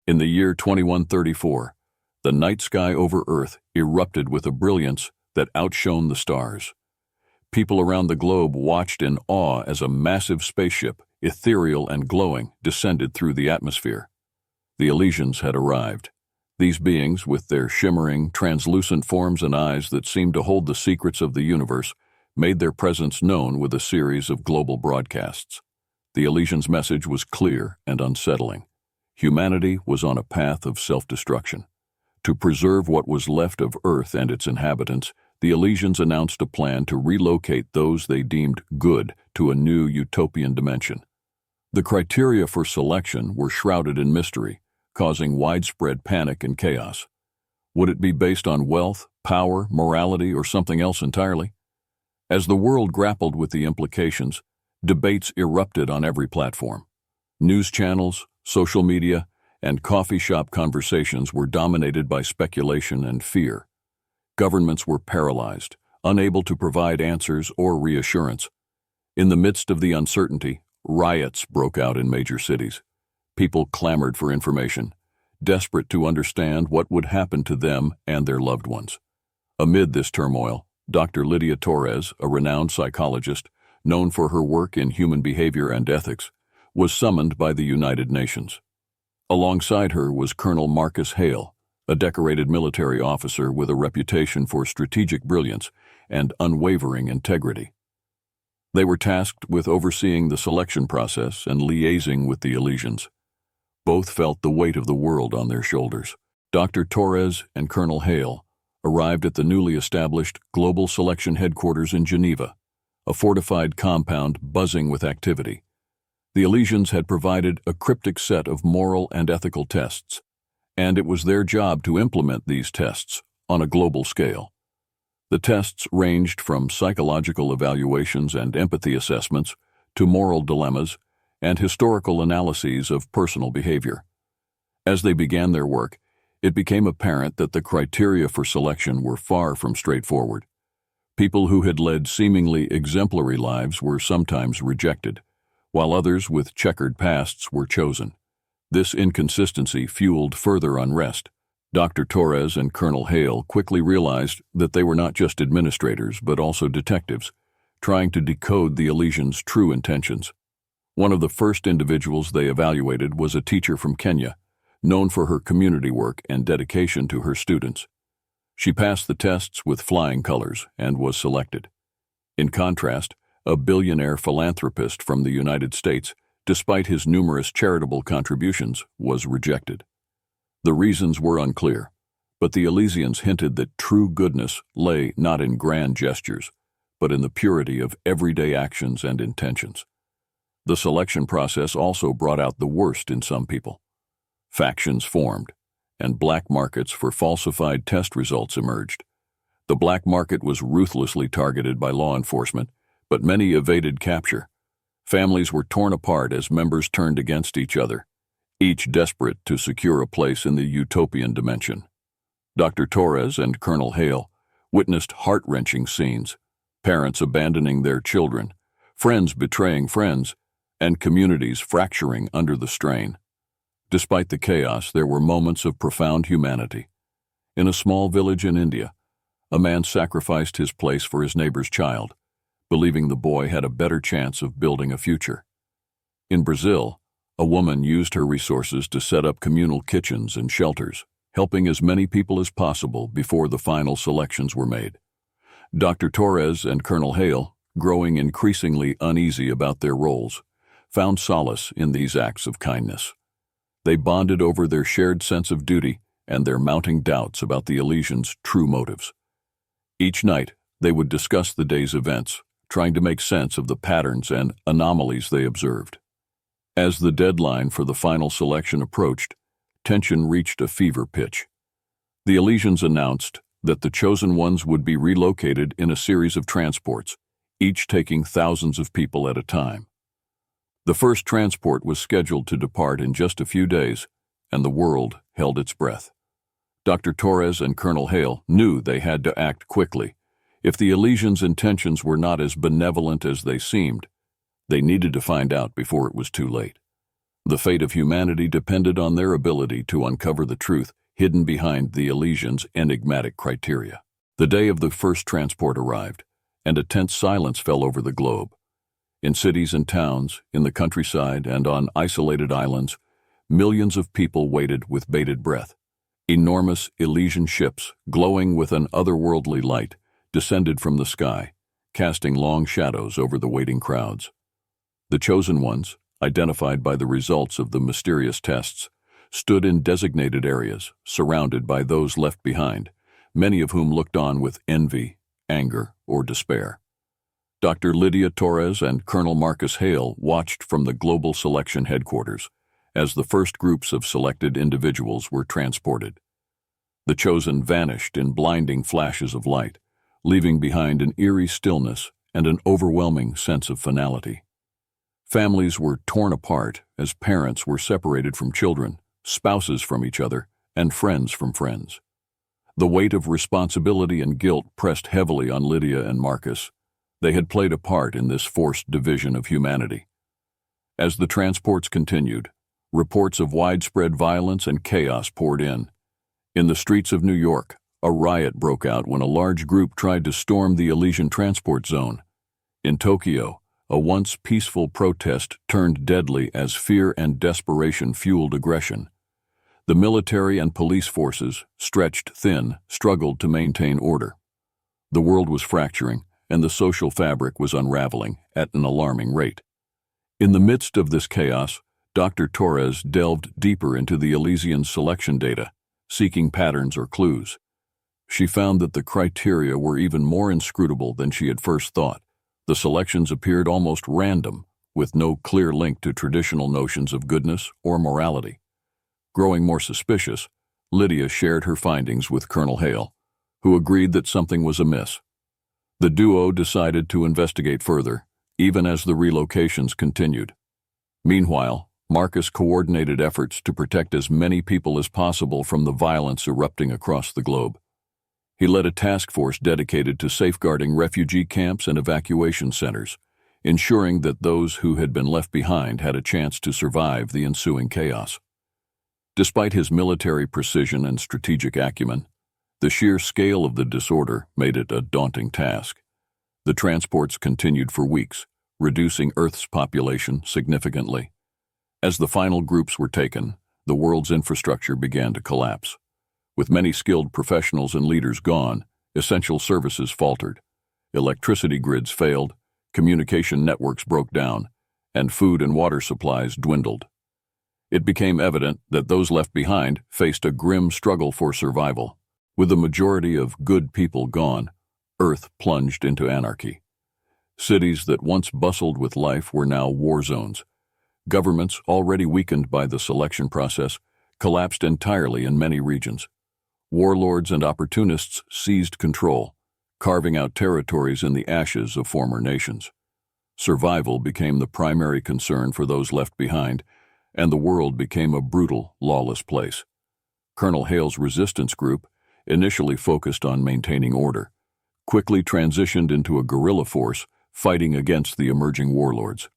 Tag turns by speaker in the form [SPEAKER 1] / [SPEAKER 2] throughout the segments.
[SPEAKER 1] In the year 2134, the night sky over Earth erupted with a brilliance that outshone the stars. People around the globe watched in awe as a massive spaceship, ethereal and glowing, descended through the atmosphere. The Elysians had arrived. These beings, with their shimmering, translucent forms and eyes that seemed to hold the secrets of the universe, made their presence known with a series of global broadcasts. The Elysians' message was clear and unsettling. Humanity was on a path of self-destruction. To preserve what was left of Earth and its inhabitants, the Elysians announced a plan to relocate those they deemed good to a new utopian dimension. The criteria for selection were shrouded in mystery, causing widespread panic and chaos. Would it be based on wealth, power, morality, or something else entirely? As the world grappled with the implications, debates erupted on every platform. News channels, social media, and coffee shop conversations were dominated by speculation and fear. Governments were paralyzed, unable to provide answers or reassurance. In the midst of the uncertainty, riots broke out in major cities. People clamored for information, desperate to understand what would happen to them and their loved ones. Amid this turmoil, Dr. Lydia Torres, a renowned psychologist, known for her work in human behavior and ethics, was summoned by the United Nations. Alongside her was Colonel Marcus Hale, a decorated military officer with a reputation for strategic brilliance and unwavering integrity. They were tasked with overseeing the selection process and liaising with the Elysians. Both felt the weight of the world on their shoulders. Dr. Torres and Colonel Hale arrived at the newly established Global Selection Headquarters in Geneva, a fortified compound buzzing with activity. The Elysians had provided a cryptic set of moral and ethical tests, and it was their job to implement these tests on a global scale. The tests ranged from psychological evaluations and empathy assessments to moral dilemmas and historical analyses of personal behavior. As they began their work, it became apparent that the criteria for selection were far from straightforward. People who had led seemingly exemplary lives were sometimes rejected, while others with checkered pasts were chosen. This inconsistency fueled further unrest. Dr. Torres and Colonel Hale quickly realized that they were not just administrators but also detectives, trying to decode the Elysians' true intentions. One of the first individuals they evaluated was a teacher from Kenya, known for her community work and dedication to her students. She passed the tests with flying colors and was selected. In contrast, a billionaire philanthropist from the United States, despite his numerous charitable contributions, was rejected. The reasons were unclear, but the Elysians hinted that true goodness lay not in grand gestures, but in the purity of everyday actions and intentions. The selection process also brought out the worst in some people. Factions formed, and black markets for falsified test results emerged. The black market was ruthlessly targeted by law enforcement, but many evaded capture. Families were torn apart as members turned against each other, each desperate to secure a place in the utopian dimension. Dr. Torres and Colonel Hale witnessed heart-wrenching scenes, parents abandoning their children, friends betraying friends, and communities fracturing under the strain. Despite the chaos, there were moments of profound humanity. In a small village in India, a man sacrificed his place for his neighbor's child, believing the boy had a better chance of building a future. In Brazil, a woman used her resources to set up communal kitchens and shelters, helping as many people as possible before the final selections were made. Dr. Torres and Colonel Hale, growing increasingly uneasy about their roles, found solace in these acts of kindness. They bonded over their shared sense of duty and their mounting doubts about the Elysians' true motives. Each night, they would discuss the day's events, trying to make sense of the patterns and anomalies they observed. As the deadline for the final selection approached, tension reached a fever pitch. The Elysians announced that the chosen ones would be relocated in a series of transports, each taking thousands of people at a time. The first transport was scheduled to depart in just a few days, and the world held its breath. Dr. Torres and Colonel Hale knew they had to act quickly. If the Elysians' intentions were not as benevolent as they seemed, they needed to find out before it was too late. The fate of humanity depended on their ability to uncover the truth hidden behind the Elysians' enigmatic criteria. The day of the first transport arrived, and a tense silence fell over the globe. In cities and towns, in the countryside, and on isolated islands, millions of people waited with bated breath. Enormous Elysian ships, glowing with an otherworldly light, descended from the sky, casting long shadows over the waiting crowds. The chosen ones, identified by the results of the mysterious tests, stood in designated areas, surrounded by those left behind, many of whom looked on with envy, anger, or despair. Dr. Lydia Torres and Colonel Marcus Hale watched from the Global Selection Headquarters as the first groups of selected individuals were transported. The chosen vanished in blinding flashes of light, leaving behind an eerie stillness and an overwhelming sense of finality. Families were torn apart as parents were separated from children, spouses from each other, and friends from friends. The weight of responsibility and guilt pressed heavily on Lydia and Marcus. They had played a part in this forced division of humanity. As the transports continued, reports of widespread violence and chaos poured in. In the streets of New York, a riot broke out when a large group tried to storm the Elysian transport zone. In Tokyo, a once peaceful protest turned deadly as fear and desperation fueled aggression. The military and police forces, stretched thin, struggled to maintain order. The world was fracturing, and the social fabric was unraveling at an alarming rate. In the midst of this chaos, Dr. Torres delved deeper into the Elysian selection data, seeking patterns or clues. She found that the criteria were even more inscrutable than she had first thought. The selections appeared almost random, with no clear link to traditional notions of goodness or morality. Growing more suspicious, Lydia shared her findings with Colonel Hale, who agreed that something was amiss. The duo decided to investigate further, even as the relocations continued. Meanwhile, Marcus coordinated efforts to protect as many people as possible from the violence erupting across the globe. He led a task force dedicated to safeguarding refugee camps and evacuation centers, ensuring that those who had been left behind had a chance to survive the ensuing chaos. Despite his military precision and strategic acumen, the sheer scale of the disorder made it a daunting task. The transports continued for weeks, reducing Earth's population significantly. As the final groups were taken, the world's infrastructure began to collapse. With many skilled professionals and leaders gone, essential services faltered. Electricity grids failed, communication networks broke down, and food and water supplies dwindled. It became evident that those left behind faced a grim struggle for survival. With the majority of good people gone, Earth plunged into anarchy. Cities that once bustled with life were now war zones. Governments, already weakened by the selection process, collapsed entirely in many regions. Warlords and opportunists seized control, carving out territories in the ashes of former nations. Survival became the primary concern for those left behind, and the world became a brutal, lawless place. Colonel Hale's resistance group, initially focused on maintaining order, quickly transitioned into a guerrilla force fighting against the emerging warlords.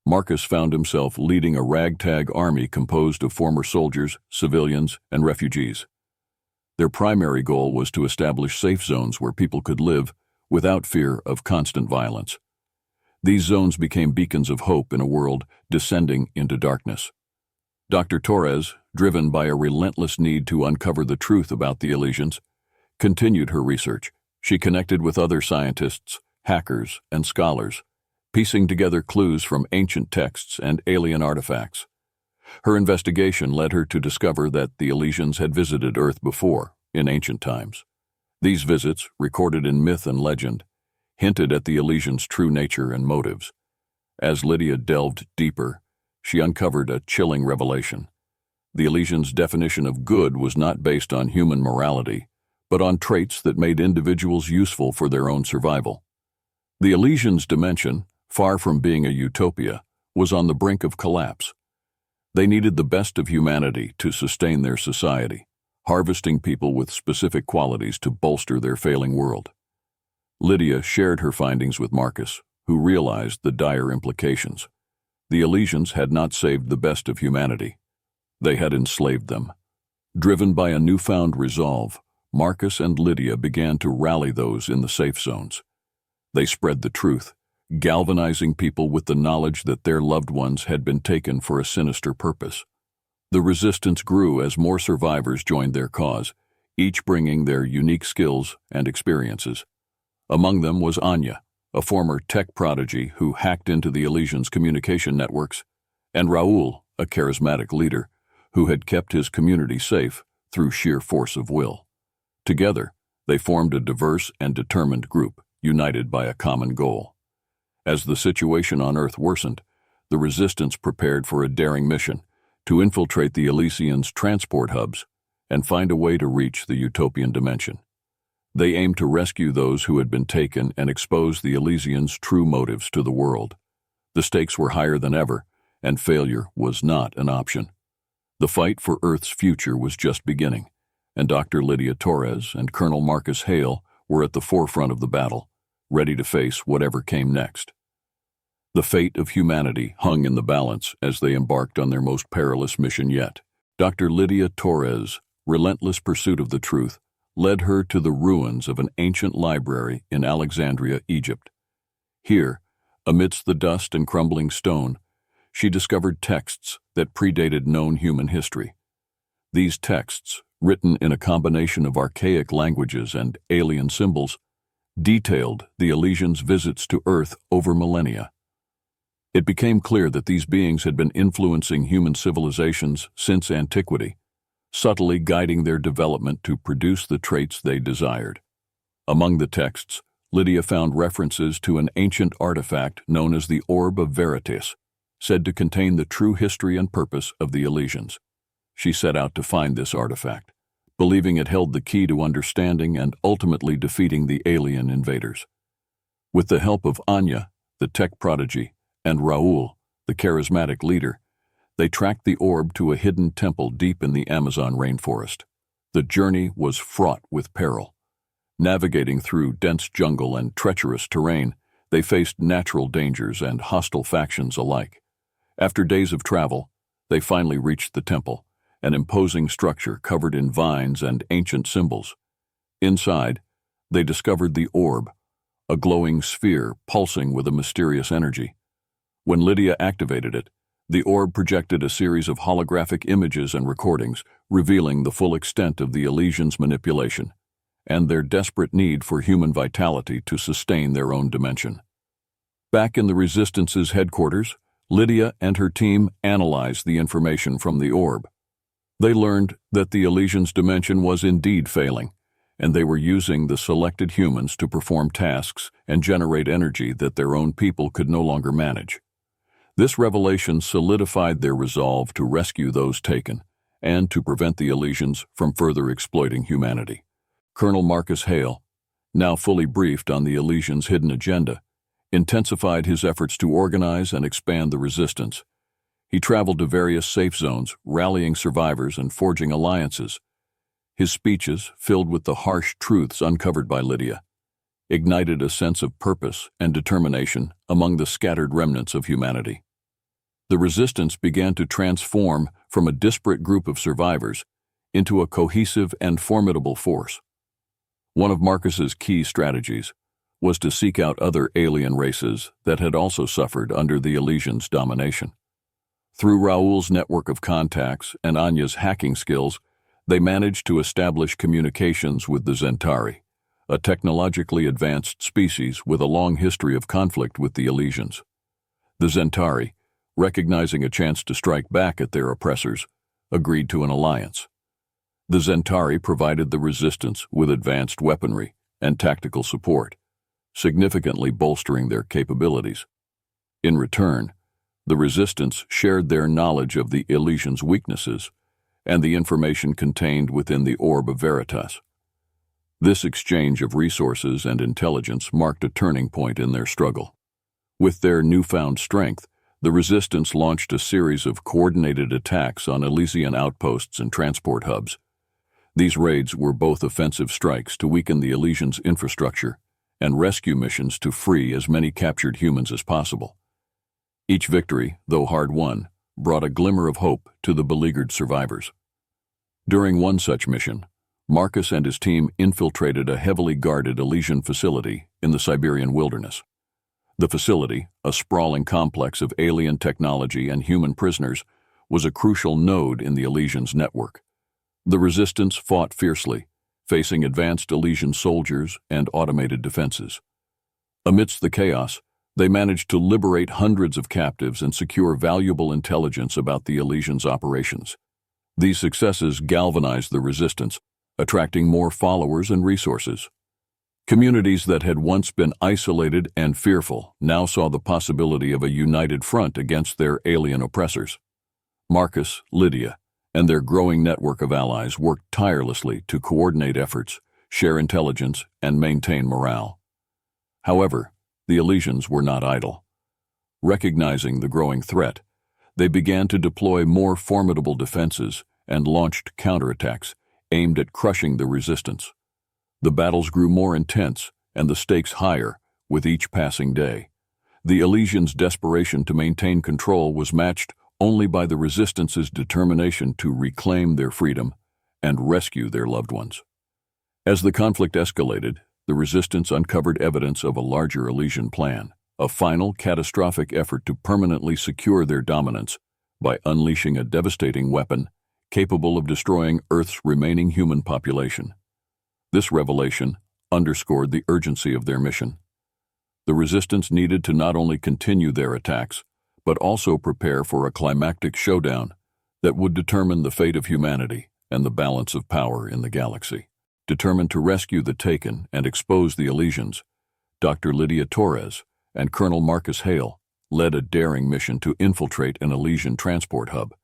[SPEAKER 1] Marcus found himself leading a ragtag army composed of former soldiers, civilians, and refugees. Their primary goal was to establish safe zones where people could live without fear of constant violence. These zones became beacons of hope in a world descending into darkness. Dr. Torres, driven by a relentless need to uncover the truth about the Elysians, continued her research. She connected with other scientists, hackers, and scholars, piecing together clues from ancient texts and alien artifacts. Her investigation led her to discover that the Elysians had visited Earth before, in ancient times. These visits, recorded in myth and legend, hinted at the Elysians' true nature and motives. As Lydia delved deeper, she uncovered a chilling revelation. The Elysians' definition of good was not based on human morality, but on traits that made individuals useful for their own survival. The Elysians' dimension, far from being a utopia, was on the brink of collapse. They needed the best of humanity to sustain their society, harvesting people with specific qualities to bolster their failing world. Lydia shared her findings with Marcus, who realized the dire implications. The Elysians had not saved the best of humanity. They had enslaved them. Driven by a newfound resolve, Marcus and Lydia began to rally those in the safe zones. They spread the truth, galvanizing people with the knowledge that their loved ones had been taken for a sinister purpose. The resistance grew as more survivors joined their cause, each bringing their unique skills and experiences. Among them was Anya, a former tech prodigy who hacked into the Elysians' communication networks, and Raoul, a charismatic leader, who had kept his community safe through sheer force of will. Together, they formed a diverse and determined group, united by a common goal. As the situation on Earth worsened, the Resistance prepared for a daring mission to infiltrate the Elysians' transport hubs and find a way to reach the utopian dimension. They aimed to rescue those who had been taken and expose the Elysians' true motives to the world. The stakes were higher than ever, and failure was not an option. The fight for Earth's future was just beginning, and Dr. Lydia Torres and Colonel Marcus Hale were at the forefront of the battle, ready to face whatever came next. The fate of humanity hung in the balance as they embarked on their most perilous mission yet. Dr. Lydia Torres' relentless pursuit of the truth led her to the ruins of an ancient library in Alexandria, Egypt. Here, amidst the dust and crumbling stone, she discovered texts that predated known human history. These texts, written in a combination of archaic languages and alien symbols, detailed the Elysians' visits to Earth over millennia. It became clear that these beings had been influencing human civilizations since antiquity, subtly guiding their development to produce the traits they desired. Among the texts, Lydia found references to an ancient artifact known as the Orb of Veritas, said to contain the true history and purpose of the Elysians. She set out to find this artifact, believing it held the key to understanding and ultimately defeating the alien invaders. With the help of Anya, the tech prodigy, and Raoul, the charismatic leader, they tracked the orb to a hidden temple deep in the Amazon rainforest. The journey was fraught with peril. Navigating through dense jungle and treacherous terrain, they faced natural dangers and hostile factions alike. After days of travel, they finally reached the temple, an imposing structure covered in vines and ancient symbols. Inside, they discovered the orb, a glowing sphere pulsing with a mysterious energy. When Lydia activated it, the orb projected a series of holographic images and recordings, revealing the full extent of the Elysians' manipulation and their desperate need for human vitality to sustain their own dimension. Back in the Resistance's headquarters, Lydia and her team analyzed the information from the orb. They learned that the Elysians' dimension was indeed failing, and they were using the selected humans to perform tasks and generate energy that their own people could no longer manage. This revelation solidified their resolve to rescue those taken and to prevent the Elysians from further exploiting humanity. Colonel Marcus Hale, now fully briefed on the Elysians' hidden agenda, intensified his efforts to organize and expand the resistance. He traveled to various safe zones, rallying survivors and forging alliances. His speeches, filled with the harsh truths uncovered by Lydia, ignited a sense of purpose and determination among the scattered remnants of humanity. The resistance began to transform from a disparate group of survivors into a cohesive and formidable force. One of Marcus's key strategies was to seek out other alien races that had also suffered under the Elysians' domination. Through Raoul's network of contacts and Anya's hacking skills, they managed to establish communications with the Zentari, a technologically advanced species with a long history of conflict with the Elysians. The Zentari, recognizing a chance to strike back at their oppressors, agreed to an alliance. The Zentari provided the resistance with advanced weaponry and tactical support, significantly bolstering their capabilities. In return, the resistance shared their knowledge of the Elysians' weaknesses and the information contained within the Orb of Veritas. This exchange of resources and intelligence marked a turning point in their struggle. With their newfound strength, the resistance launched a series of coordinated attacks on Elysian outposts and transport hubs. These raids were both offensive strikes to weaken the Elysians' infrastructure and rescue missions to free as many captured humans as possible. Each victory, though hard-won, brought a glimmer of hope to the beleaguered survivors. During one such mission, Marcus and his team infiltrated a heavily guarded Elysian facility in the Siberian wilderness. The facility, a sprawling complex of alien technology and human prisoners, was a crucial node in the Elysians' network. The resistance fought fiercely, facing advanced Elysian soldiers and automated defenses. Amidst the chaos, they managed to liberate hundreds of captives and secure valuable intelligence about the Elysians' operations. These successes galvanized the resistance, attracting more followers and resources. Communities that had once been isolated and fearful now saw the possibility of a united front against their alien oppressors. Marcus, Lydia, and their growing network of allies worked tirelessly to coordinate efforts, share intelligence, and maintain morale. However, the Elysians were not idle. Recognizing the growing threat, they began to deploy more formidable defenses and launched counterattacks aimed at crushing the resistance. The battles grew more intense and the stakes higher with each passing day. The Elysians' desperation to maintain control was matched only by the resistance's determination to reclaim their freedom and rescue their loved ones. As the conflict escalated, the resistance uncovered evidence of a larger Elysian plan, a final catastrophic effort to permanently secure their dominance by unleashing a devastating weapon capable of destroying Earth's remaining human population. This revelation underscored the urgency of their mission. The resistance needed to not only continue their attacks, but also prepare for a climactic showdown that would determine the fate of humanity and the balance of power in the galaxy. Determined to rescue the Taken and expose the Elysians, Dr. Lydia Torres and Colonel Marcus Hale led a daring mission to infiltrate an Elysian transport hub.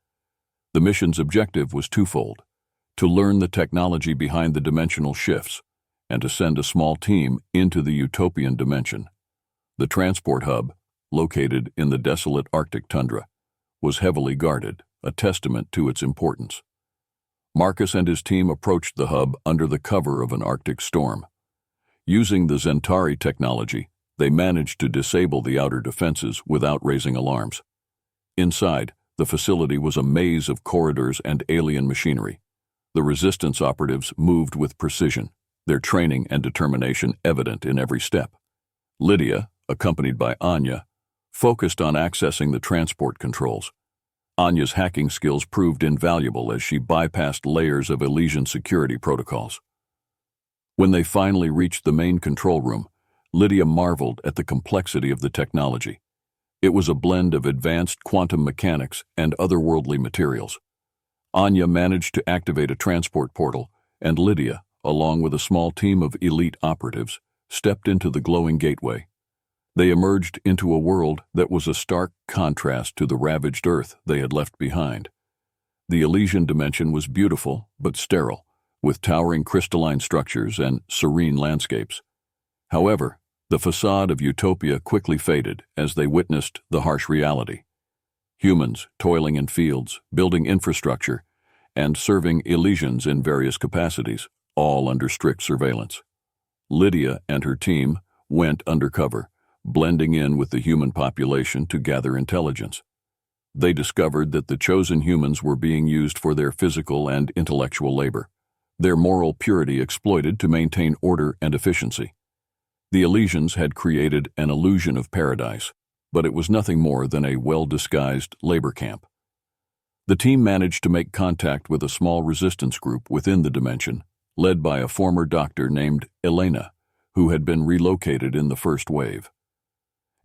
[SPEAKER 1] The mission's objective was twofold: to learn the technology behind the dimensional shifts and to send a small team into the utopian dimension. The transport hub, located in the desolate Arctic tundra, was heavily guarded, a testament to its importance. Marcus and his team approached the hub under the cover of an Arctic storm. Using the Zentari technology, they managed to disable the outer defenses without raising alarms. Inside, the facility was a maze of corridors and alien machinery. The resistance operatives moved with precision, their training and determination evident in every step. Lydia, accompanied by Anya, focused on accessing the transport controls. Anya's hacking skills proved invaluable as she bypassed layers of Elysian security protocols. When they finally reached the main control room, Lydia marveled at the complexity of the technology. It was a blend of advanced quantum mechanics and otherworldly materials. Anya managed to activate a transport portal, and Lydia, along with a small team of elite operatives, stepped into the glowing gateway. They emerged into a world that was a stark contrast to the ravaged Earth they had left behind. The Elysian dimension was beautiful but sterile, with towering crystalline structures and serene landscapes. However, the facade of utopia quickly faded as they witnessed the harsh reality. Humans toiling in fields, building infrastructure, and serving Elysians in various capacities, all under strict surveillance. Lydia and her team went undercover, blending in with the human population to gather intelligence. They discovered that the chosen humans were being used for their physical and intellectual labor, their moral purity exploited to maintain order and efficiency. The Elysians had created an illusion of paradise, but it was nothing more than a well-disguised labor camp. The team managed to make contact with a small resistance group within the dimension, led by a former doctor named Elena, who had been relocated in the first wave.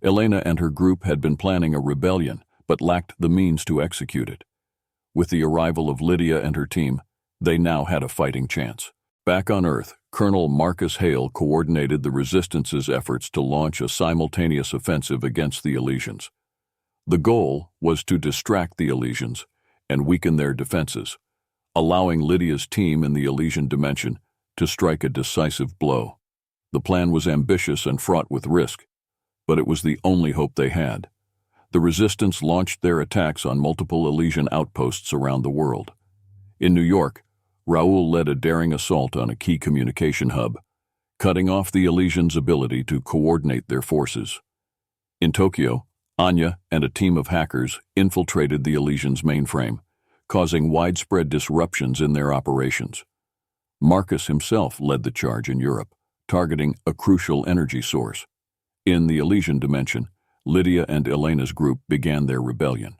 [SPEAKER 1] Elena and her group had been planning a rebellion, but lacked the means to execute it. With the arrival of Lydia and her team, they now had a fighting chance. Back on Earth, Colonel Marcus Hale coordinated the Resistance's efforts to launch a simultaneous offensive against the Elysians. The goal was to distract the Elysians and weaken their defenses, allowing Lydia's team in the Elysian dimension to strike a decisive blow. The plan was ambitious and fraught with risk, but it was the only hope they had. The Resistance launched their attacks on multiple Elysian outposts around the world. In New York, Raoul led a daring assault on a key communication hub, cutting off the Elysians' ability to coordinate their forces. In Tokyo, Anya and a team of hackers infiltrated the Elysian's mainframe, causing widespread disruptions in their operations. Marcus himself led the charge in Europe, targeting a crucial energy source. In the Elysian dimension, Lydia and Elena's group began their rebellion.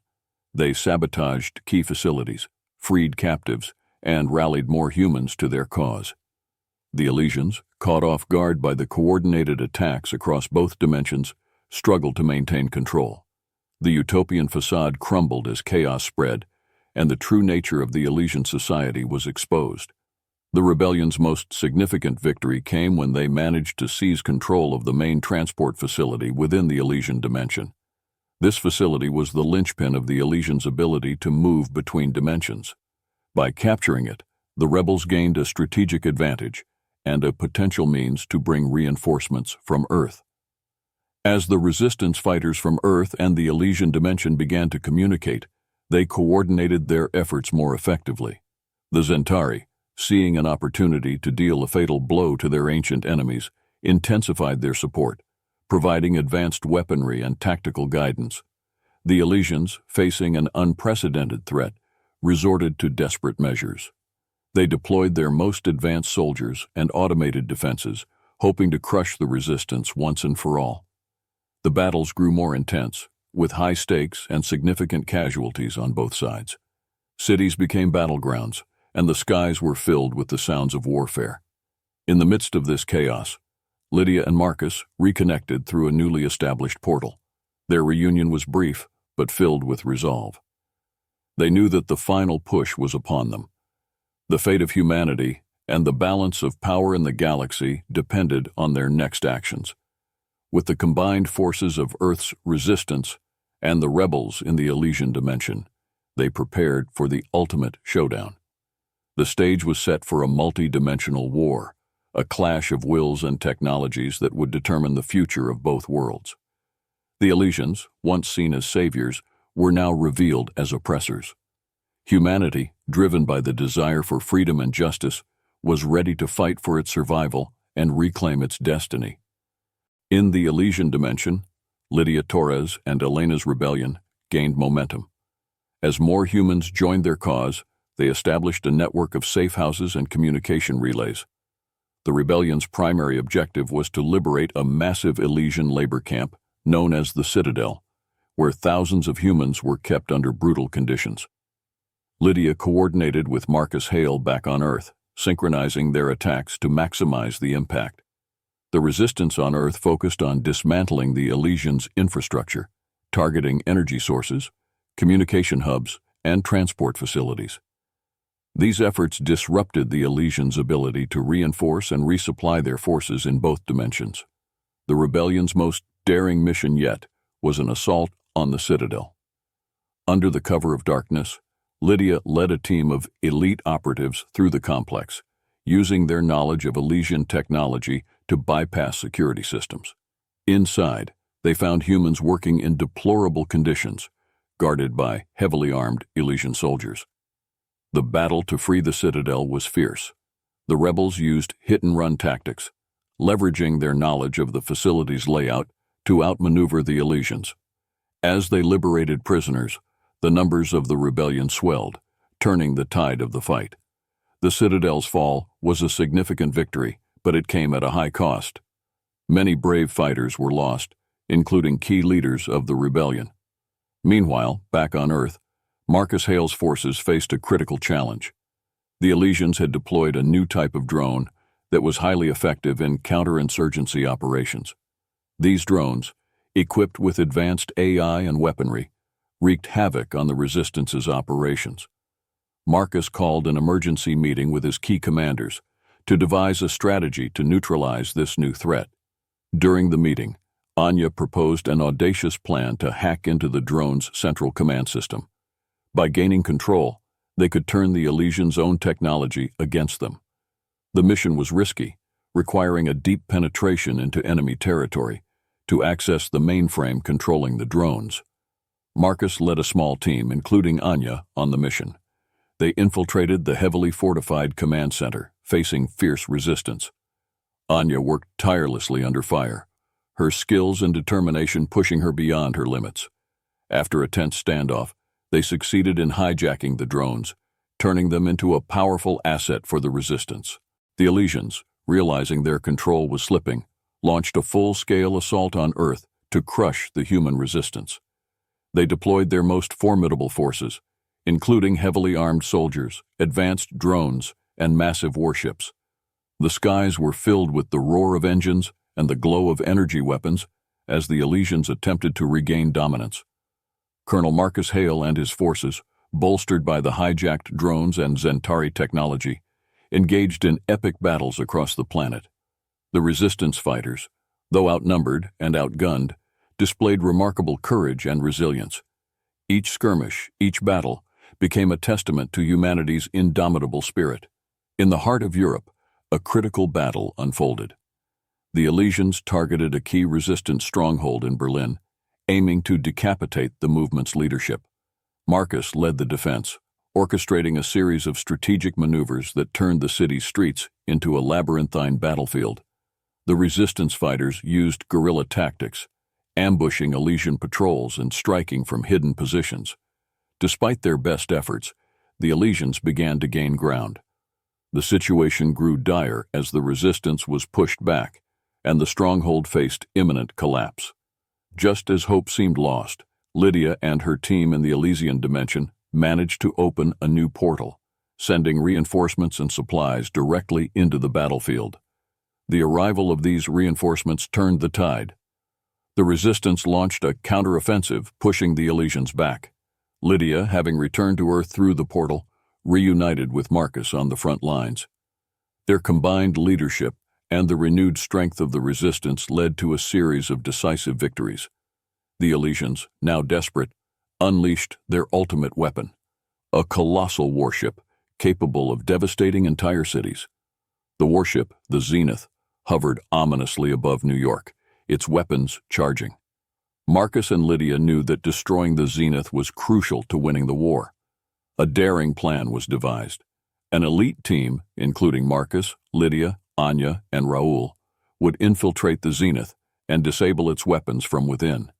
[SPEAKER 1] They sabotaged key facilities, freed captives, and rallied more humans to their cause. The Elysians, caught off guard by the coordinated attacks across both dimensions, struggled to maintain control. The utopian facade crumbled as chaos spread, and the true nature of the Elysian society was exposed. The rebellion's most significant victory came when they managed to seize control of the main transport facility within the Elysian dimension. This facility was the linchpin of the Elysian's ability to move between dimensions. By capturing it, the rebels gained a strategic advantage and a potential means to bring reinforcements from Earth. As the resistance fighters from Earth and the Elysian dimension began to communicate, they coordinated their efforts more effectively. The Zentari, seeing an opportunity to deal a fatal blow to their ancient enemies, intensified their support, providing advanced weaponry and tactical guidance. The Elysians, facing an unprecedented threat, resorted to desperate measures. They deployed their most advanced soldiers and automated defenses, hoping to crush the resistance once and for all. The battles grew more intense, with high stakes and significant casualties on both sides. Cities became battlegrounds, and the skies were filled with the sounds of warfare. In the midst of this chaos, Lydia and Marcus reconnected through a newly established portal. Their reunion was brief, but filled with resolve. They knew that the final push was upon them. The fate of humanity and the balance of power in the galaxy depended on their next actions. With the combined forces of Earth's resistance and the rebels in the Elysian dimension, they prepared for the ultimate showdown. The stage was set for a multi-dimensional war, a clash of wills and technologies that would determine the future of both worlds. The Elysians, once seen as saviors, were now revealed as oppressors. Humanity, driven by the desire for freedom and justice, was ready to fight for its survival and reclaim its destiny. In the Elysian dimension, Lydia Torres and Elena's rebellion gained momentum. As more humans joined their cause, they established a network of safe houses and communication relays. The rebellion's primary objective was to liberate a massive Elysian labor camp known as the Citadel, where thousands of humans were kept under brutal conditions. Lydia coordinated with Marcus Hale back on Earth, synchronizing their attacks to maximize the impact. The resistance on Earth focused on dismantling the Elysian's infrastructure, targeting energy sources, communication hubs, and transport facilities. These efforts disrupted the Elysians' ability to reinforce and resupply their forces in both dimensions. The rebellion's most daring mission yet was an assault on the Citadel. Under the cover of darkness, Lydia led a team of elite operatives through the complex, using their knowledge of Elysian technology to bypass security systems. Inside, they found humans working in deplorable conditions, guarded by heavily armed Elysian soldiers. The battle to free the Citadel was fierce. The rebels used hit-and-run tactics, leveraging their knowledge of the facility's layout to outmaneuver the Elysians. As they liberated prisoners, the numbers of the rebellion swelled, turning the tide of the fight. The Citadel's fall was a significant victory, but it came at a high cost. Many brave fighters were lost, including key leaders of the rebellion. Meanwhile, back on Earth, Marcus Hale's forces faced a critical challenge. The Elysians had deployed a new type of drone that was highly effective in counterinsurgency operations. These drones, equipped with advanced AI and weaponry, wreaked havoc on the Resistance's operations. Marcus called an emergency meeting with his key commanders to devise a strategy to neutralize this new threat. During the meeting, Anya proposed an audacious plan to hack into the drone's central command system. By gaining control, they could turn the Elysians' own technology against them. The mission was risky, requiring a deep penetration into enemy territory to access the mainframe controlling the drones. Marcus led a small team, including Anya, on the mission. They infiltrated the heavily fortified command center, facing fierce resistance. Anya worked tirelessly under fire, her skills and determination pushing her beyond her limits. After a tense standoff, they succeeded in hijacking the drones, turning them into a powerful asset for the resistance. The Elysians, realizing their control was slipping, launched a full-scale assault on Earth to crush the human resistance. They deployed their most formidable forces, including heavily armed soldiers, advanced drones, and massive warships. The skies were filled with the roar of engines and the glow of energy weapons as the Elysians attempted to regain dominance. Colonel Marcus Hale and his forces, bolstered by the hijacked drones and Zentari technology, engaged in epic battles across the planet. The resistance fighters, though outnumbered and outgunned, displayed remarkable courage and resilience. Each skirmish, each battle, became a testament to humanity's indomitable spirit. In the heart of Europe, a critical battle unfolded. The Elysians targeted a key resistance stronghold in Berlin, aiming to decapitate the movement's leadership. Marcus led the defense, orchestrating a series of strategic maneuvers that turned the city's streets into a labyrinthine battlefield. The resistance fighters used guerrilla tactics, ambushing Elysian patrols and striking from hidden positions. Despite their best efforts, the Elysians began to gain ground. The situation grew dire as the resistance was pushed back, and the stronghold faced imminent collapse. Just as hope seemed lost, Lydia and her team in the Elysian dimension managed to open a new portal, sending reinforcements and supplies directly into the battlefield. The arrival of these reinforcements turned the tide. The resistance launched a counteroffensive, pushing the Elysians back. Lydia, having returned to Earth through the portal, reunited with Marcus on the front lines. Their combined leadership and the renewed strength of the resistance led to a series of decisive victories. The Elysians, now desperate, unleashed their ultimate weapon, a colossal warship capable of devastating entire cities. The warship, the Zenith, hovered ominously above New York, its weapons charging. Marcus and Lydia knew that destroying the Zenith was crucial to winning the war. A daring plan was devised. An elite team, including Marcus, Lydia, Anya, and Raoul, would infiltrate the Zenith and disable its weapons from within.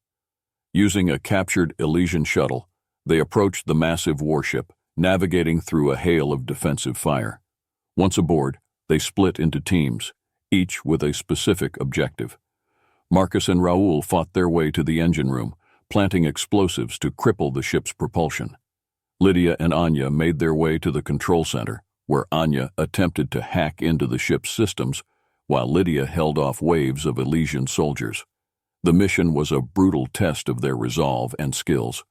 [SPEAKER 1] Using a captured Elysian shuttle, they approached the massive warship, navigating through a hail of defensive fire. Once aboard, they split into teams, each with a specific objective. Marcus and Raoul fought their way to the engine room, planting explosives to cripple the ship's propulsion. Lydia and Anya made their way to the control center, where Anya attempted to hack into the ship's systems, while Lydia held off waves of Elysian soldiers. The mission was a brutal test of their resolve and skills.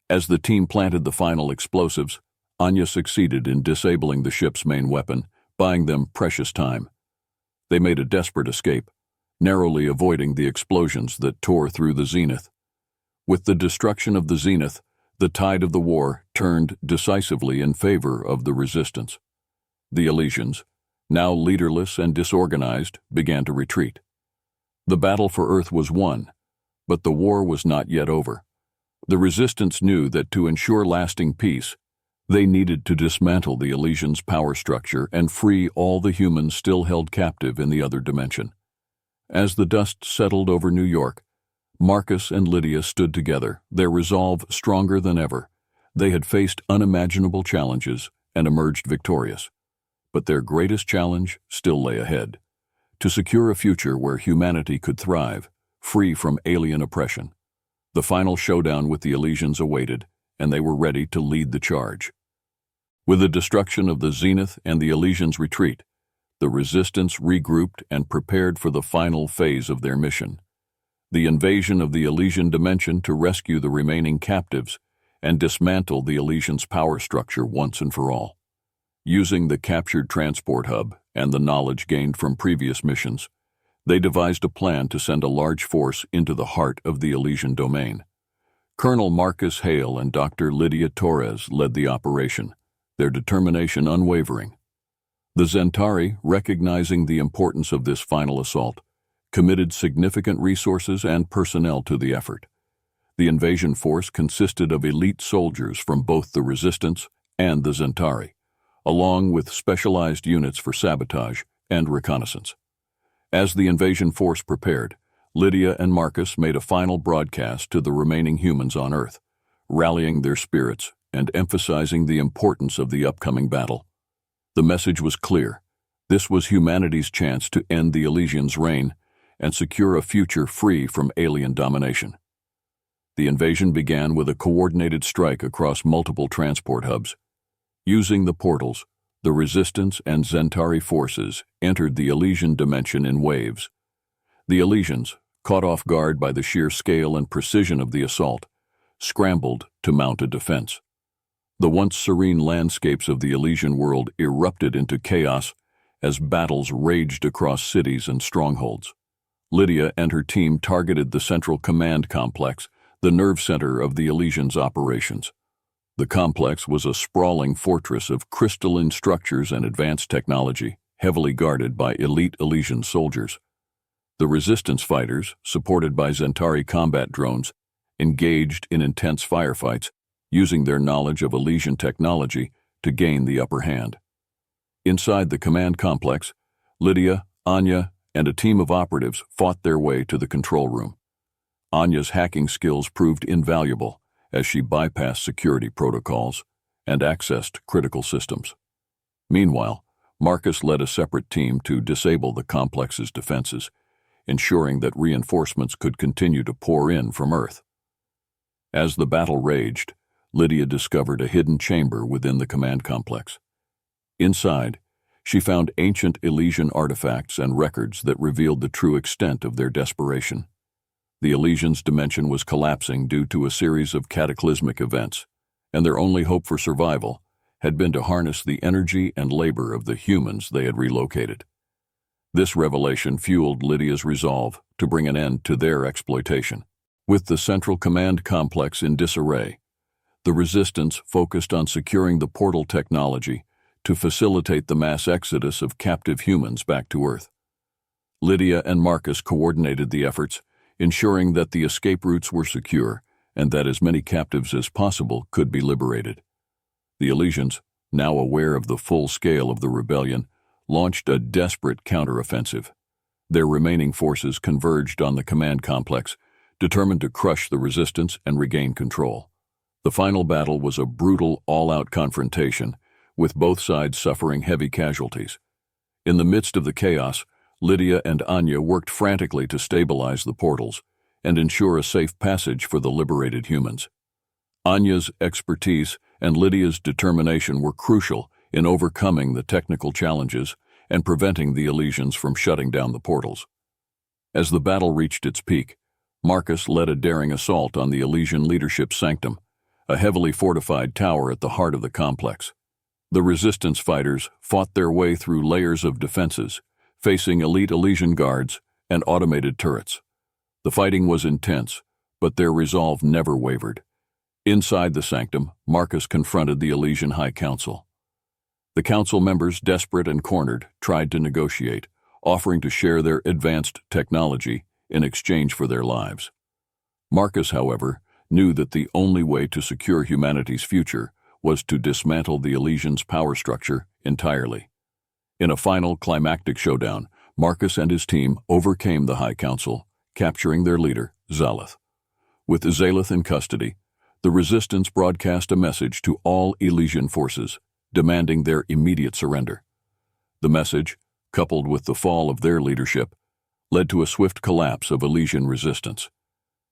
[SPEAKER 1] As the team planted the final explosives, Anya succeeded in disabling the ship's main weapon, buying them precious time. They made a desperate escape, narrowly avoiding the explosions that tore through the Zenith. With the destruction of the Zenith, the tide of the war turned decisively in favor of the resistance. The Elysians, now leaderless and disorganized, began to retreat. The battle for Earth was won, but the war was not yet over. The resistance knew that to ensure lasting peace, they needed to dismantle the Elysians' power structure and free all the humans still held captive in the other dimension. As the dust settled over New York, Marcus and Lydia stood together, their resolve stronger than ever. They had faced unimaginable challenges and emerged victorious. But their greatest challenge still lay ahead: to secure a future where humanity could thrive, free from alien oppression. The final showdown with the Elysians awaited, and they were ready to lead the charge. With the destruction of the Zenith and the Elysians' retreat, the resistance regrouped and prepared for the final phase of their mission: the invasion of the Elysian dimension to rescue the remaining captives and dismantle the Elysians' power structure once and for all. Using the captured transport hub and the knowledge gained from previous missions, they devised a plan to send a large force into the heart of the Elysian domain. Colonel Marcus Hale and Dr. Lydia Torres led the operation, their determination unwavering. The Zentari, recognizing the importance of this final assault, committed significant resources and personnel to the effort. The invasion force consisted of elite soldiers from both the Resistance and the Zentari, along with specialized units for sabotage and reconnaissance. As the invasion force prepared, Lydia and Marcus made a final broadcast to the remaining humans on Earth, rallying their spirits and emphasizing the importance of the upcoming battle. The message was clear. This was humanity's chance to end the Elysians' reign and secure a future free from alien domination. The invasion began with a coordinated strike across multiple transport hubs. Using the portals, the Resistance and Zentari forces entered the Elysian dimension in waves. The Elysians, caught off guard by the sheer scale and precision of the assault, scrambled to mount a defense. The once serene landscapes of the Elysian world erupted into chaos as battles raged across cities and strongholds. Lydia and her team targeted the Central Command Complex, the nerve center of the Elysians' operations. The complex was a sprawling fortress of crystalline structures and advanced technology, heavily guarded by elite Elysian soldiers. The Resistance fighters, supported by Zentari combat drones, engaged in intense firefights, using their knowledge of Elysian technology to gain the upper hand. Inside the command complex, Lydia, Anya, and a team of operatives fought their way to the control room. Anya's hacking skills proved invaluable as she bypassed security protocols and accessed critical systems. Meanwhile, Marcus led a separate team to disable the complex's defenses, ensuring that reinforcements could continue to pour in from Earth. As the battle raged, Lydia discovered a hidden chamber within the command complex. Inside, she found ancient Elysian artifacts and records that revealed the true extent of their desperation. The Elysians' dimension was collapsing due to a series of cataclysmic events, and their only hope for survival had been to harness the energy and labor of the humans they had relocated. This revelation fueled Lydia's resolve to bring an end to their exploitation. With the Central Command Complex in disarray, the Resistance focused on securing the portal technology to facilitate the mass exodus of captive humans back to Earth. Lydia and Marcus coordinated the efforts, ensuring that the escape routes were secure and that as many captives as possible could be liberated. The Elysians, now aware of the full scale of the rebellion, launched a desperate counteroffensive. Their remaining forces converged on the command complex, determined to crush the Resistance and regain control. The final battle was a brutal, all-out confrontation, with both sides suffering heavy casualties. In the midst of the chaos, Lydia and Anya worked frantically to stabilize the portals and ensure a safe passage for the liberated humans. Anya's expertise and Lydia's determination were crucial in overcoming the technical challenges and preventing the Elysians from shutting down the portals. As the battle reached its peak, Marcus led a daring assault on the Elysian leadership sanctum, a heavily fortified tower at the heart of the complex. The Resistance fighters fought their way through layers of defenses, facing elite Elysian guards and automated turrets. The fighting was intense, but their resolve never wavered. Inside the sanctum, Marcus confronted the Elysian High Council. The council members, desperate and cornered, tried to negotiate, offering to share their advanced technology in exchange for their lives. Marcus, however, knew that the only way to secure humanity's future was to dismantle the Elysians' power structure entirely. In a final climactic showdown, Marcus and his team overcame the High Council, capturing their leader, Zalith. With Zalith in custody, the Resistance broadcast a message to all Elysian forces, demanding their immediate surrender. The message, coupled with the fall of their leadership, led to a swift collapse of Elysian resistance.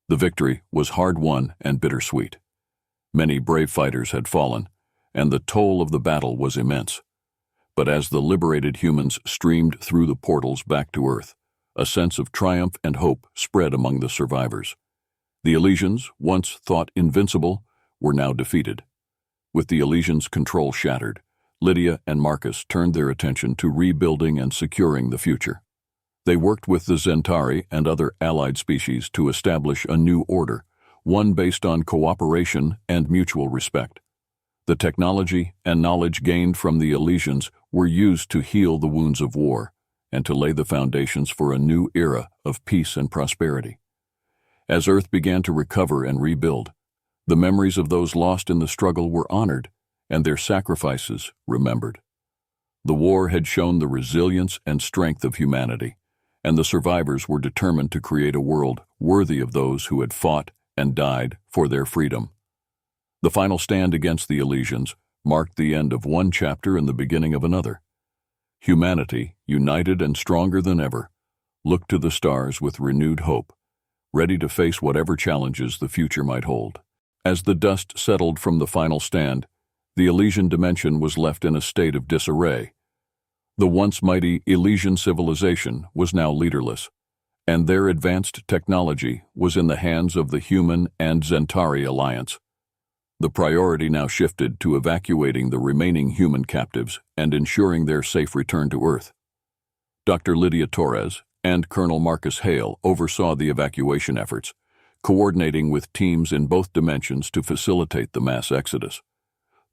[SPEAKER 1] The victory was hard-won and bittersweet. Many brave fighters had fallen, and the toll of the battle was immense. But as the liberated humans streamed through the portals back to Earth, a sense of triumph and hope spread among the survivors. The Elysians, once thought invincible, were now defeated. With the Elysians' control shattered, Lydia and Marcus turned their attention to rebuilding and securing the future. They worked with the Zentari and other allied species to establish a new order, one based on cooperation and mutual respect. The technology and knowledge gained from the Elysians were used to heal the wounds of war and to lay the foundations for a new era of peace and prosperity. As Earth began to recover and rebuild, the memories of those lost in the struggle were honored and their sacrifices remembered. The war had shown the resilience and strength of humanity, and the survivors were determined to create a world worthy of those who had fought and died for their freedom. The final stand against the Elysians marked the end of one chapter and the beginning of another. Humanity, united and stronger than ever, looked to the stars with renewed hope, ready to face whatever challenges the future might hold. As the dust settled from the final stand, the Elysian dimension was left in a state of disarray. The once mighty Elysian civilization was now leaderless, and their advanced technology was in the hands of the Human and Centauri alliance. The priority now shifted to evacuating the remaining human captives and ensuring their safe return to Earth. Dr. Lydia Torres and Colonel Marcus Hale oversaw the evacuation efforts, coordinating with teams in both dimensions to facilitate the mass exodus.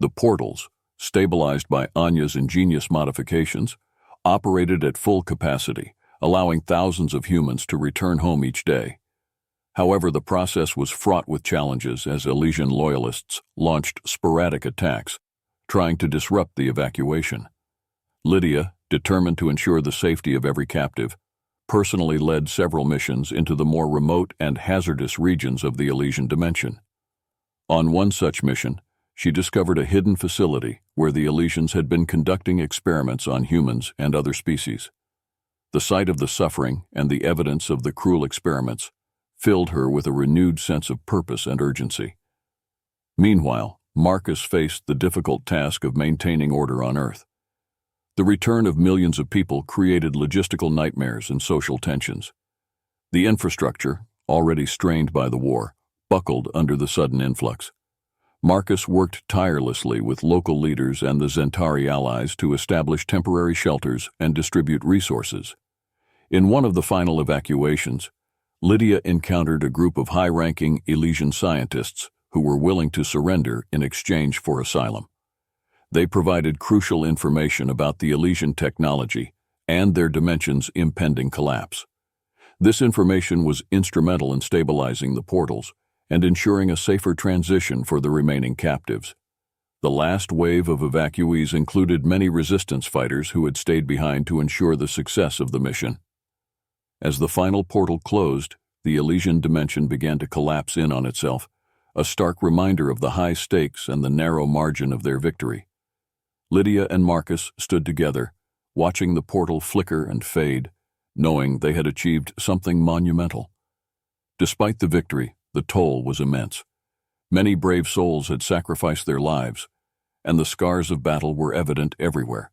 [SPEAKER 1] The portals, stabilized by Anya's ingenious modifications, operated at full capacity, allowing thousands of humans to return home each day. However, the process was fraught with challenges as Elysian loyalists launched sporadic attacks, trying to disrupt the evacuation. Lydia, determined to ensure the safety of every captive, personally led several missions into the more remote and hazardous regions of the Elysian dimension. On one such mission, she discovered a hidden facility where the Elysians had been conducting experiments on humans and other species. The sight of the suffering and the evidence of the cruel experiments filled her with a renewed sense of purpose and urgency. Meanwhile, Marcus faced the difficult task of maintaining order on Earth. The return of millions of people created logistical nightmares and social tensions. The infrastructure, already strained by the war, buckled under the sudden influx. Marcus worked tirelessly with local leaders and the Centauri allies to establish temporary shelters and distribute resources. In one of the final evacuations, Lydia encountered a group of high-ranking Elysian scientists who were willing to surrender in exchange for asylum. They provided crucial information about the Elysian technology and their dimension's impending collapse. This information was instrumental in stabilizing the portals and ensuring a safer transition for the remaining captives. The last wave of evacuees included many resistance fighters who had stayed behind to ensure the success of the mission. As the final portal closed, the Elysian dimension began to collapse in on itself, a stark reminder of the high stakes and the narrow margin of their victory. Lydia and Marcus stood together, watching the portal flicker and fade, knowing they had achieved something monumental. Despite the victory, the toll was immense. Many brave souls had sacrificed their lives, and the scars of battle were evident everywhere.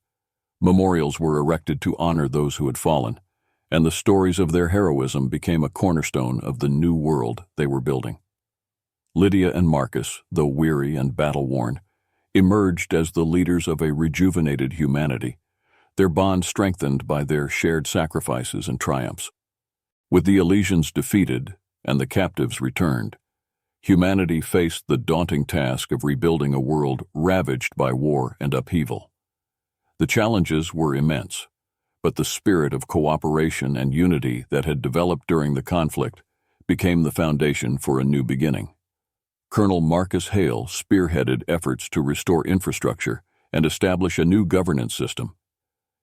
[SPEAKER 1] Memorials were erected to honor those who had fallen, and the stories of their heroism became a cornerstone of the new world they were building. Lydia and Marcus, though weary and battle-worn, emerged as the leaders of a rejuvenated humanity, their bond strengthened by their shared sacrifices and triumphs. With the Elysians defeated and the captives returned, humanity faced the daunting task of rebuilding a world ravaged by war and upheaval. The challenges were immense, but the spirit of cooperation and unity that had developed during the conflict became the foundation for a new beginning. Colonel Marcus Hale spearheaded efforts to restore infrastructure and establish a new governance system.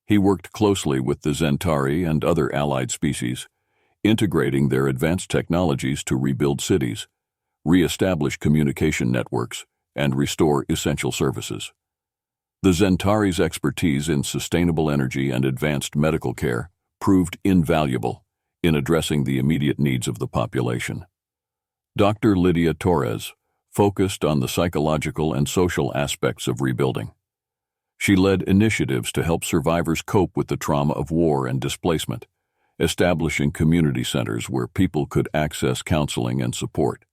[SPEAKER 1] He worked closely with the Centauri and other allied species, integrating their advanced technologies to rebuild cities, re-establish communication networks, and restore essential services. The Centauri's expertise in sustainable energy and advanced medical care proved invaluable in addressing the immediate needs of the population. Dr. Lydia Torres focused on the psychological and social aspects of rebuilding. She led initiatives to help survivors cope with the trauma of war and displacement, establishing community centers where people could access counseling and support.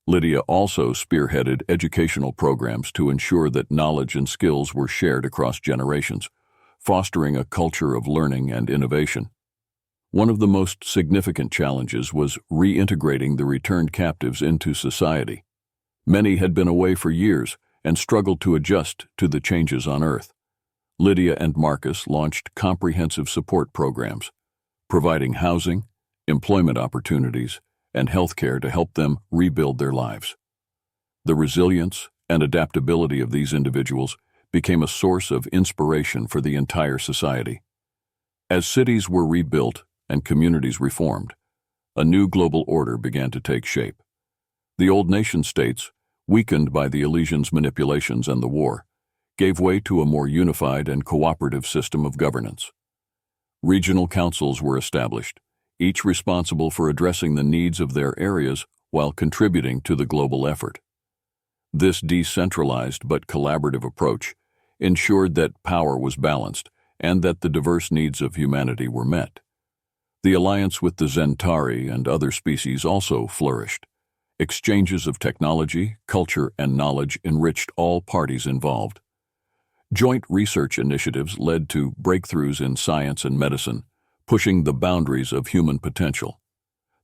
[SPEAKER 1] Lydia also spearheaded educational programs to ensure that knowledge and skills were shared across generations, fostering a culture of learning and innovation. One of the most significant challenges was reintegrating the returned captives into society. Many had been away for years and struggled to adjust to the changes on Earth. Lydia and Marcus launched comprehensive support programs, providing housing, employment opportunities, and healthcare to help them rebuild their lives. The resilience and adaptability of these individuals became a source of inspiration for the entire society. As cities were rebuilt and communities reformed. A new global order began to take shape. The old nation-states, weakened by the Elysians' manipulations and the war, gave way to a more unified and cooperative system of governance. Regional councils were established, each responsible for addressing the needs of their areas while contributing to the global effort. This decentralized but collaborative approach ensured that power was balanced and that the diverse needs of humanity were met. The alliance with the Zentari and other species also flourished. Exchanges of technology, culture, and knowledge enriched all parties involved. Joint research initiatives led to breakthroughs in science and medicine, pushing the boundaries of human potential.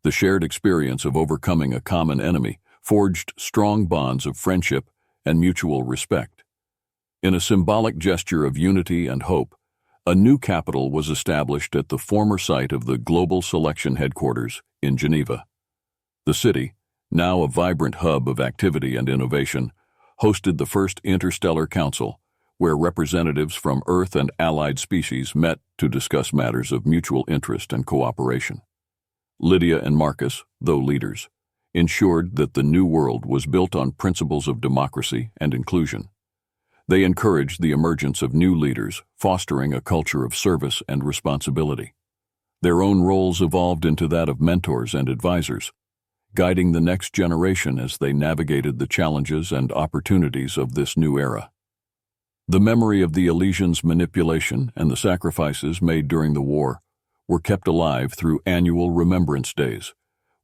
[SPEAKER 1] The shared experience of overcoming a common enemy forged strong bonds of friendship and mutual respect. In a symbolic gesture of unity and hope, a new capital was established at the former site of the Global Selection Headquarters in Geneva. The city, now a vibrant hub of activity and innovation, hosted the first Interstellar Council, where representatives from Earth and allied species met to discuss matters of mutual interest and cooperation. Lydia and Marcus, though leaders, ensured that the new world was built on principles of democracy and inclusion. They encouraged the emergence of new leaders, fostering a culture of service and responsibility. Their own roles evolved into that of mentors and advisors, guiding the next generation as they navigated the challenges and opportunities of this new era. The memory of the Elysians' manipulation and the sacrifices made during the war were kept alive through annual Remembrance Days,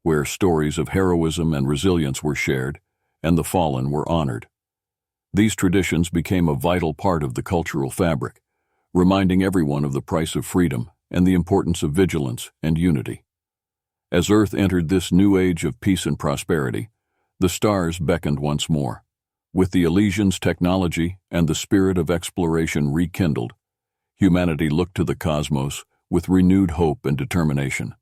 [SPEAKER 1] where stories of heroism and resilience were shared and the fallen were honored. These traditions became a vital part of the cultural fabric, reminding everyone of the price of freedom and the importance of vigilance and unity. As Earth entered this new age of peace and prosperity, the stars beckoned once more. With the Elysians' technology and the spirit of exploration rekindled, humanity looked to the cosmos with renewed hope and determination.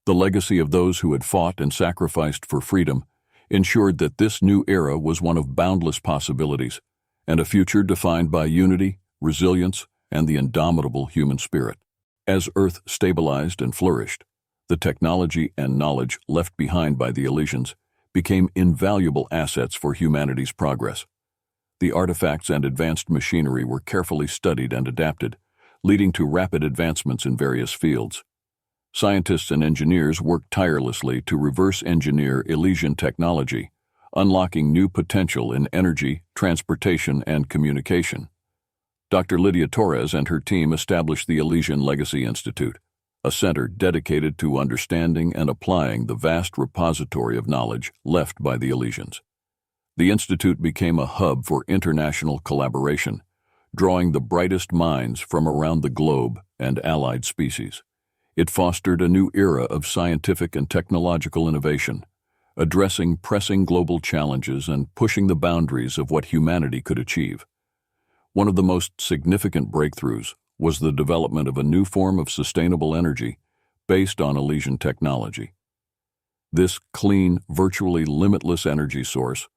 [SPEAKER 1] The legacy of those who had fought and sacrificed for freedom ensured that this new era was one of boundless possibilities and a future defined by unity, resilience, and the indomitable human spirit. As Earth stabilized and flourished, the technology and knowledge left behind by the Elysians became invaluable assets for humanity's progress. The artifacts and advanced machinery were carefully studied and adapted, leading to rapid advancements in various fields. Scientists and engineers worked tirelessly to reverse engineer Elysian technology, unlocking new potential in energy, transportation, and communication. Dr. Lydia Torres and her team established the Elysian Legacy Institute, a center dedicated to understanding and applying the vast repository of knowledge left by the Elysians. The institute became a hub for international collaboration, drawing the brightest minds from around the globe and allied species. It fostered a new era of scientific and technological innovation, addressing pressing global challenges and pushing the boundaries of what humanity could achieve. One of the most significant breakthroughs was the development of a new form of sustainable energy based on Elysian technology. This clean, virtually limitless energy source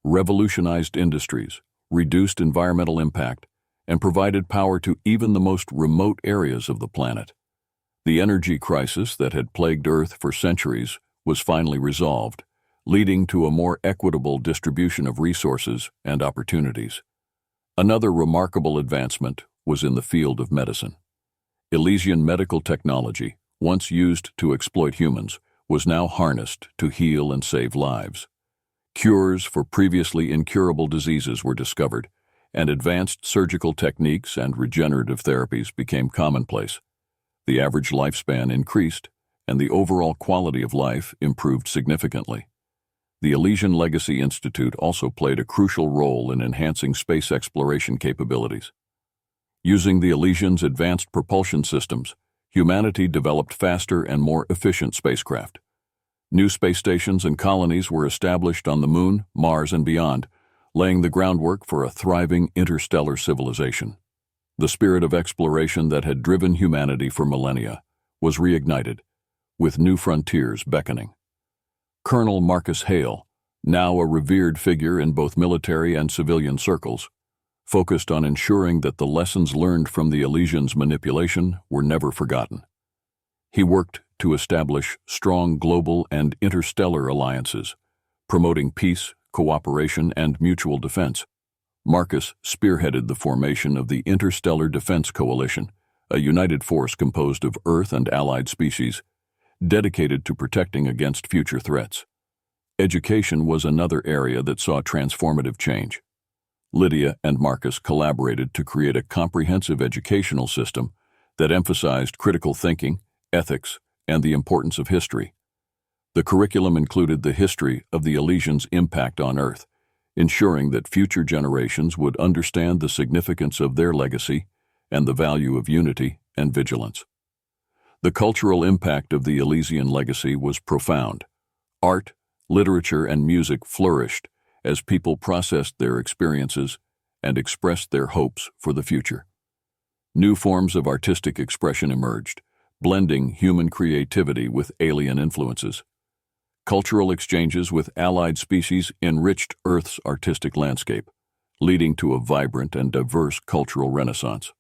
[SPEAKER 1] revolutionized industries, reduced environmental impact, and provided power to even the most remote areas of the planet. The energy crisis that had plagued Earth for centuries was finally resolved, leading to a more equitable distribution of resources and opportunities. Another remarkable advancement was in the field of medicine. Elysian medical technology, once used to exploit humans, was now harnessed to heal and save lives. Cures for previously incurable diseases were discovered, and advanced surgical techniques and regenerative therapies became commonplace. The average lifespan increased, and the overall quality of life improved significantly. The Elysian Legacy Institute also played a crucial role in enhancing space exploration capabilities. Using the Elysians' advanced propulsion systems, humanity developed faster and more efficient spacecraft. New space stations and colonies were established on the Moon, Mars, and beyond, laying the groundwork for a thriving interstellar civilization. The spirit of exploration that had driven humanity for millennia was reignited, with new frontiers beckoning. Colonel Marcus Hale, now a revered figure in both military and civilian circles, focused on ensuring that the lessons learned from the Elysians' manipulation were never forgotten. He worked to establish strong global and interstellar alliances, promoting peace, cooperation, and mutual defense. Marcus spearheaded the formation of the Interstellar Defense Coalition, a united force composed of Earth and allied species, dedicated to protecting against future threats. Education was another area that saw transformative change. Lydia and Marcus collaborated to create a comprehensive educational system that emphasized critical thinking, ethics, and the importance of history. The curriculum included the history of the Elysians' impact on Earth, ensuring that future generations would understand the significance of their legacy and the value of unity and vigilance. The cultural impact of the Elysian legacy was profound. Art, literature, and music flourished as people processed their experiences and expressed their hopes for the future. New forms of artistic expression emerged, blending human creativity with alien influences. Cultural exchanges with allied species enriched Earth's artistic landscape, leading to a vibrant and diverse cultural renaissance.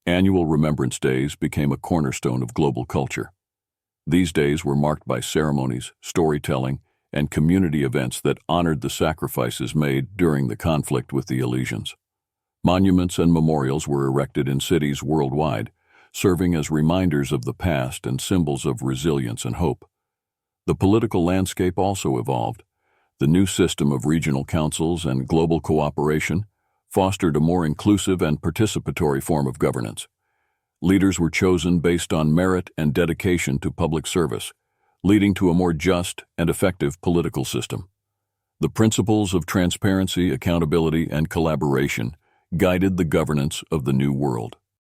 [SPEAKER 1] Annual Remembrance Days became a cornerstone of global culture. These days were marked by ceremonies, storytelling, and community events that honored the sacrifices made during the conflict with the Elysians. Monuments and memorials were erected in cities worldwide, serving as reminders of the past and symbols of resilience and hope. The political landscape also evolved. The new system of regional councils and global cooperation fostered a more inclusive and participatory form of governance. Leaders were chosen based on merit and dedication to public service, leading to a more just and effective political system. The principles of transparency, accountability, and collaboration guided the governance of the new world.